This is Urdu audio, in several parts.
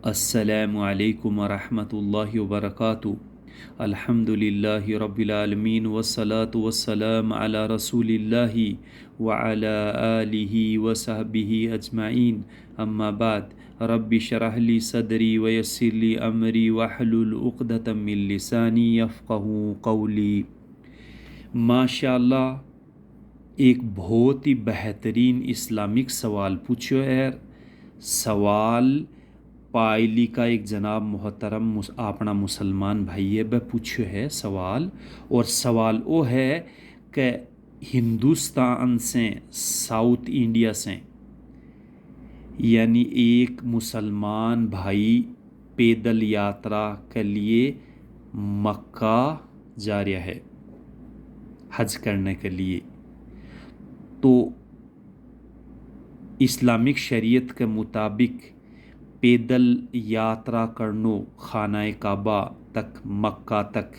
السلام علیکم ورحمۃ اللہ وبرکاتہ۔ الحمدللہ رب العالمین والصلاة والسلام علی رسول اللہ وعلی آلہ وصحبہ اجمعین، اما بعد رب اشرح لی صدری ویسر لی امری واحلل عقدۃ من لسانی یفقہوا قولی۔ ماشاءاللہ ایک بہت ہی بہترین اسلامک سوال پوچھو ہے۔ سوال پائلی کا ایک جناب محترم اپنا مسلمان بھائی ہے بہ پوچھو ہے سوال، اور سوال وہ ہے کہ ہندوستان سے ساؤتھ انڈیا سے یعنی ایک مسلمان بھائی پیدل یاترا کے لیے مکہ جا رہا ہے حج کرنے کے لیے، تو اسلامک شریعت کے مطابق پیدل یاترا کرنو خانہ کعبہ تک مکہ تک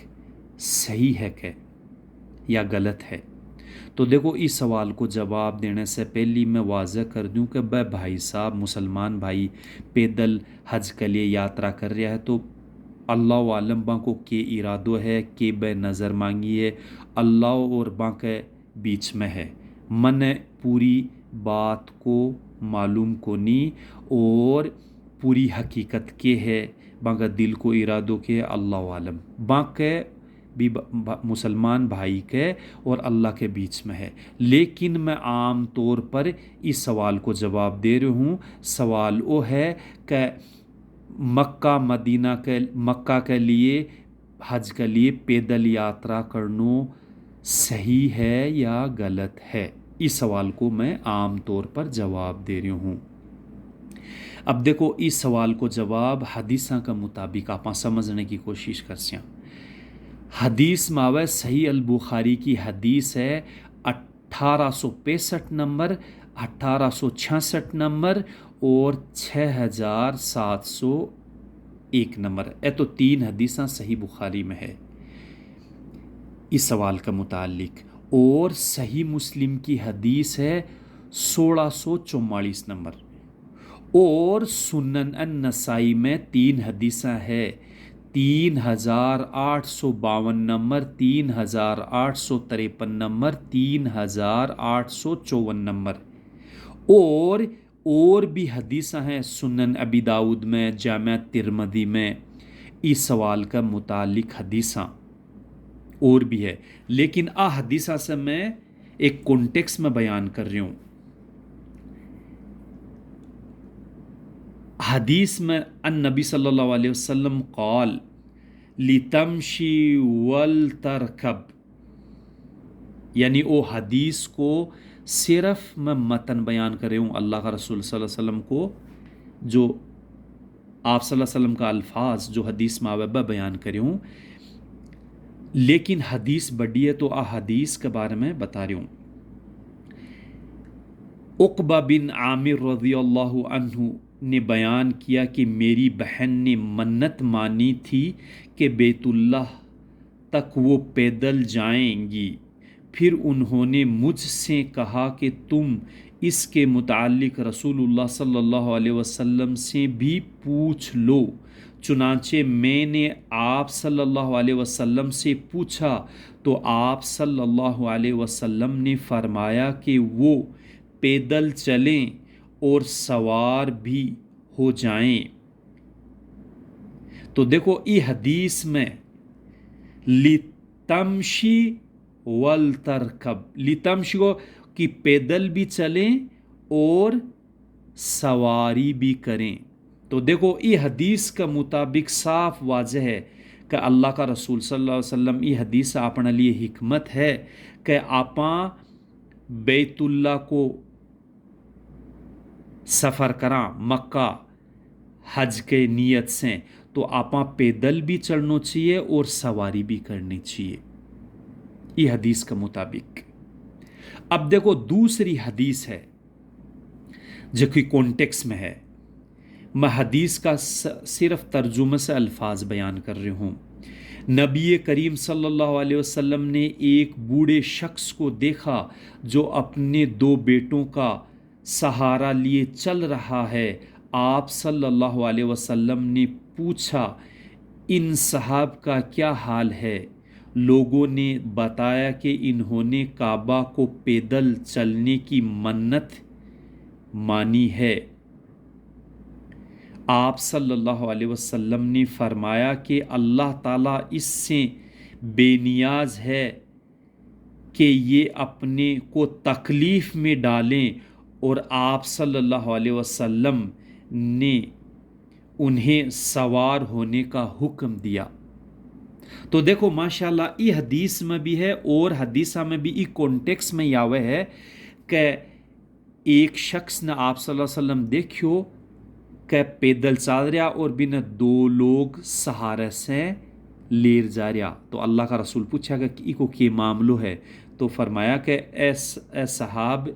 صحیح ہے کہ یا غلط ہے؟ تو دیکھو اس سوال کو جواب دینے سے پہلی میں واضح کر دوں کہ بھائی صاحب مسلمان بھائی پیدل حج کے لیے یاترا کر رہا ہے تو اللہ عالم باں کو کے ارادو ہے کہ بے نظر مانگی ہے اللہ اور باں کے بیچ میں ہے۔ من پوری بات کو معلوم کو نہیں اور پوری حقیقت کے ہے باں کا دل کو ارادو کے اللہ عالم باں کے بھی مسلمان بھائی کے اور اللہ کے بیچ میں ہے، لیکن میں عام طور پر اس سوال کو جواب دے رہا ہوں۔ سوال وہ ہے کہ مکہ کے لیے حج کے لیے پیدل یاترا کرنو صحیح ہے یا غلط ہے؟ اس سوال کو میں عام طور پر جواب دے رہا ہوں۔ اب دیکھو اس سوال کو جواب حدیثاں کا مطابق آپ سمجھنے کی کوشش کرسیاں۔ حدیث ماوے صحیح البخاری کی حدیث ہے 1865 نمبر، 1866 نمبر اور 6701 نمبر، یہ تو تین حدیثاں صحیح بخاری میں ہے اس سوال کا متعلق، اور صحیح مسلم کی حدیث ہے 1644 نمبر، اور سنن النسائی میں تین حدیثیں ہے 3852 نمبر، 3853 نمبر، 3854 نمبر، اور بھی حدیثیں ہیں سنن ابی داؤد میں، جامع ترمذی میں اس سوال کا متعلق حدیثاں اور بھی ہے، لیکن حدیثہ سے میں ایک کانٹیکس میں بیان کر رہی ہوں۔ حدیث میں النبی صلی اللہ علیہ وسلم قال لتمشی ولترکب، یعنی وہ حدیث کو صرف میں متن بیان کر رہی ہوں، اللہ کا رسول صلی اللہ علیہ وسلم کو جو آپ صلی اللہ علیہ وسلم کا الفاظ جو حدیث معوبہ بیان کر رہی ہوں، لیکن حدیث بڑی ہے تو حدیث کے بارے میں بتا رہی ہوں۔ عقبہ بن عامر رضی اللہ عنہ نے بیان کیا کہ میری بہن نے منت مانی تھی کہ بیت اللہ تک وہ پیدل جائیں گی، پھر انہوں نے مجھ سے کہا کہ تم اس کے متعلق رسول اللہ صلی اللہ علیہ وسلم سے بھی پوچھ لو۔ چنانچہ میں نے آپ صلی اللہ علیہ وسلم سے پوچھا تو آپ صلی اللہ علیہ وسلم نے فرمایا کہ وہ پیدل چلیں اور سوار بھی ہو جائیں۔ تو دیکھو یہ حدیث میں لتمشی ولترکب، لتمشی کو کہ پیدل بھی چلیں اور سواری بھی کریں۔ تو دیکھو یہ حدیث کا مطابق صاف واضح ہے کہ اللہ کا رسول صلی اللہ علیہ وسلم یہ حدیث اپنے لیے حکمت ہے کہ آپاں بیت اللہ کو سفر کراں مکہ حج کے نیت سے، تو آپاں پیدل بھی چڑھنا چاہیے اور سواری بھی کرنی چاہیے یہ حدیث کے مطابق۔ اب دیکھو دوسری حدیث ہے جو کہ کانٹیکس میں ہے، میں حدیث کا صرف ترجمہ سے الفاظ بیان کر رہی ہوں۔ نبی کریم صلی اللہ علیہ وسلم نے ایک بوڑھے شخص کو دیکھا جو اپنے دو بیٹوں کا سہارا لیے چل رہا ہے۔ آپ صلی اللہ علیہ وسلم نے پوچھا ان صحاب کا کیا حال ہے؟ لوگوں نے بتایا کہ انہوں نے کعبہ کو پیدل چلنے کی منت مانی ہے۔ آپ صلی اللہ علیہ وسلم نے فرمایا کہ اللہ تعالیٰ اس سے بے نیاز ہے کہ یہ اپنے کو تکلیف میں ڈالیں، اور آپ صلی اللہ علیہ وسلم نے انہیں سوار ہونے کا حکم دیا۔ تو دیکھو ماشاءاللہ یہ حدیث میں بھی ہے اور حدیثہ میں بھی یہ کانٹیکس میں یاوے ہے کہ ایک شخص نے آپ صلی اللہ علیہ وسلم دیکھو کہ پیدل چل رہا اور بن دو لوگ سہارے سے لیر جا رہا، تو اللہ کا رسول پوچھا کہ ای کو کیا معاملو ہے؟ تو فرمایا کہ اے صحاب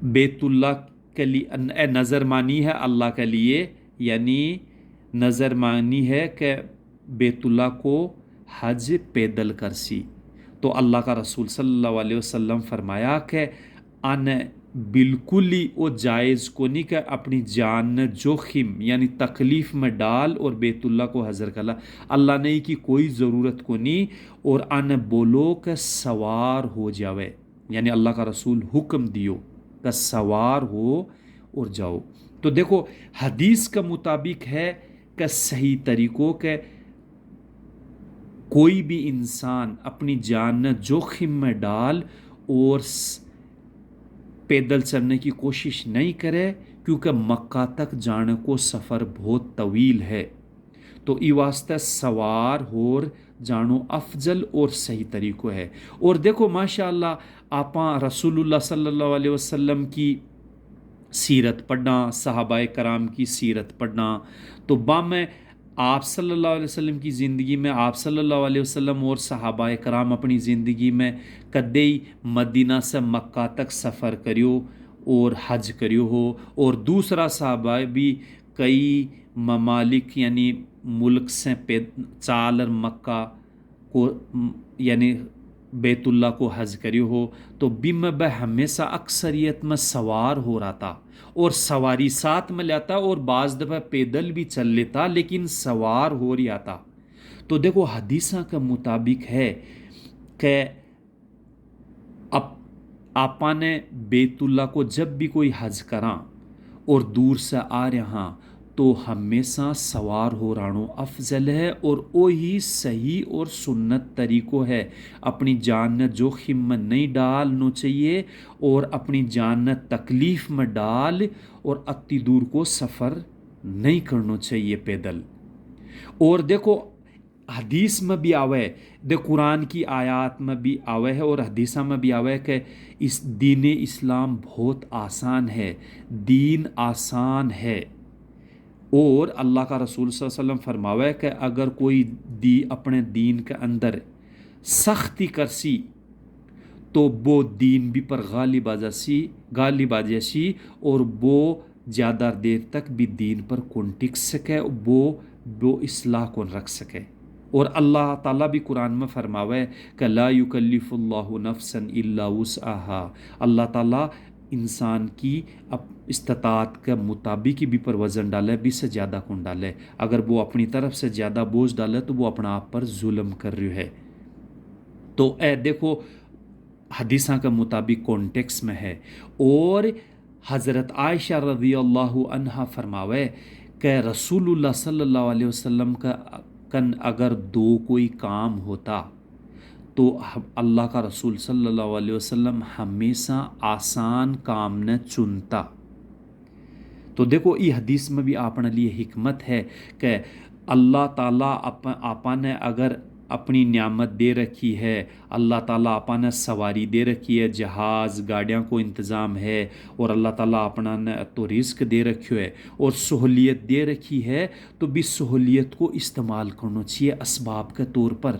بیت اللہ کے لیے نظر مانی ہے اللہ کے لیے، یعنی نظر مانی ہے کہ بیت اللہ کو حج پیدل کرسی۔ تو اللہ کا رسول صلی اللہ علیہ وسلم فرمایا کہ ان بالکل ہی وہ جائز کو نہیں کہ اپنی جان جوخم یعنی تکلیف میں ڈال اور بیت اللہ کو حضر کلا، اللہ نے کی کوئی ضرورت کو نہیں، اور ان بولو کہ سوار ہو جاوے، یعنی اللہ کا رسول حکم دیو کہ سوار ہو اور جاؤ۔ تو دیکھو حدیث کا مطابق ہے کہ صحیح طریقوں کے کوئی بھی انسان اپنی جان جوخم میں ڈال اور پیدل چلنے کی کوشش نہیں کرے، کیونکہ مکہ تک جانے کو سفر بہت طویل ہے، تو ای واسطہ سوار اور جانو افضل اور صحیح طریقہ ہے۔ اور دیکھو ماشاءاللہ آپاں رسول اللہ صلی اللہ علیہ وسلم کی سیرت پڑھنا، صحابہ کرام کی سیرت پڑھنا، تو میں آپ صلی اللہ علیہ وسلم کی زندگی میں آپ صلی اللہ علیہ وسلم اور صحابہ کرام اپنی زندگی میں کدے مدینہ سے مکہ تک سفر کریو اور حج کریو ہو، اور دوسرا صحابہ بھی کئی ممالک یعنی ملک سے چالر مکہ کو یعنی بیت اللہ کو حج کریو ہو، تو بہ ہمیشہ اکثریت میں سوار ہو رہا تھا، اور سواری ساتھ میں لیتا اور بعض دفعہ پیدل بھی چل لیتا، لیکن سوار ہو رہا تھا۔ تو دیکھو حدیثہ کے مطابق ہے کہ آپا نے بیت اللہ کو جب بھی کوئی حج کراں اور دور سے آ رہا تو ہمیشہ سوار ہو رانو افضل ہے، اور وہی صحیح اور سنت طریقہ ہے۔ اپنی جان جوخم میں نہیں ڈالنا چاہیے اور اپنی جان تکلیف میں ڈال اور اتی دور کو سفر نہیں کرنا چاہیے پیدل۔ اور دیکھو حدیث میں بھی آوے، قرآن کی آیات میں بھی آوے ہے اور حدیثہ میں بھی آوے کہ اس دین اسلام بہت آسان ہے، دین آسان ہے، اور اللہ کا رسول صلی اللہ علیہ وسلم فرماوے کہ اگر کوئی اپنے دین کے اندر سختی کرسی تو وہ دین بھی پر غالب آ جاسی اور وہ زیادہ دیر تک بھی دین پر کون ٹک سکے، وہ اصلاح کون رکھ سکے۔ اور اللہ تعالیٰ بھی قرآن میں فرماوے کہ لا یکلف اللہ نفسا الا وسعها، اللہ تعالیٰ انسان کی استطاعت کے مطابق بھی پر وزن ڈالے، بھی سے زیادہ کون ڈالے، اگر وہ اپنی طرف سے زیادہ بوجھ ڈالے تو وہ اپنا آپ پر ظلم کر رہی ہے۔ تو اے دیکھو حدیثہ کے مطابق کانٹیکس میں ہے، اور حضرت عائشہ رضی اللہ عنہا فرماوے کہ رسول اللہ صلی اللہ علیہ وسلم کا اگر دو کوئی کام ہوتا تو اللہ کا رسول صلی اللہ علیہ وسلم ہمیشہ آسان کام نہ چنتا۔ تو دیکھو یہ حدیث میں بھی اپنے لیے حکمت ہے کہ اللہ تعالیٰ آپا نے اگر اپنی نعمت دے رکھی ہے، اللہ تعالیٰ آپا نے سواری دے رکھی ہے، جہاز گاڑیاں کو انتظام ہے، اور اللہ تعالیٰ اپنا نے تو رزق دے رکھی ہے اور سہولیت دے رکھی ہے، تو بھی سہولیت کو استعمال کرنا چاہیے اسباب کے طور پر،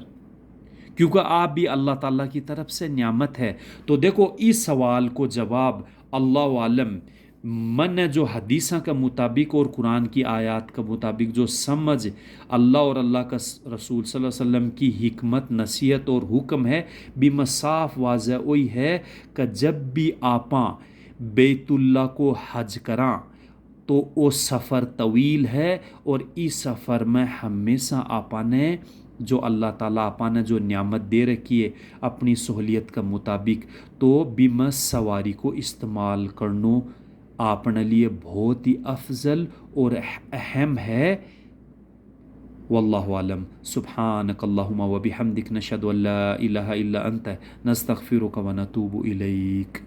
کیونکہ آپ بھی اللہ تعالیٰ کی طرف سے نعمت ہے۔ تو دیکھو اس سوال کو جواب اللہ عالم من جو حدیثہ کے مطابق اور قرآن کی آیات کے مطابق جو سمجھ اللہ اور اللہ کا رسول صلی اللہ علیہ وسلم کی حکمت نصیحت اور حکم ہے بھی میں صاف واضح وہی ہے کہ جب بھی آپاں بیت اللہ کو حج کراں تو وہ سفر طویل ہے، اور اس سفر میں ہمیشہ آپ نے جو اللہ تعالیٰ آپ نے جو نعمت دے رکھی ہے اپنی سہولیت کا مطابق، تو بما سواری کو استعمال کرنو آپ نے لیے بہت ہی افضل اور اہم ہے۔ واللہ عالم۔ سبحانک اللہم و بحمدک، نشہد ان لا الہ الا انت، نستغفرک و نتوب الیک۔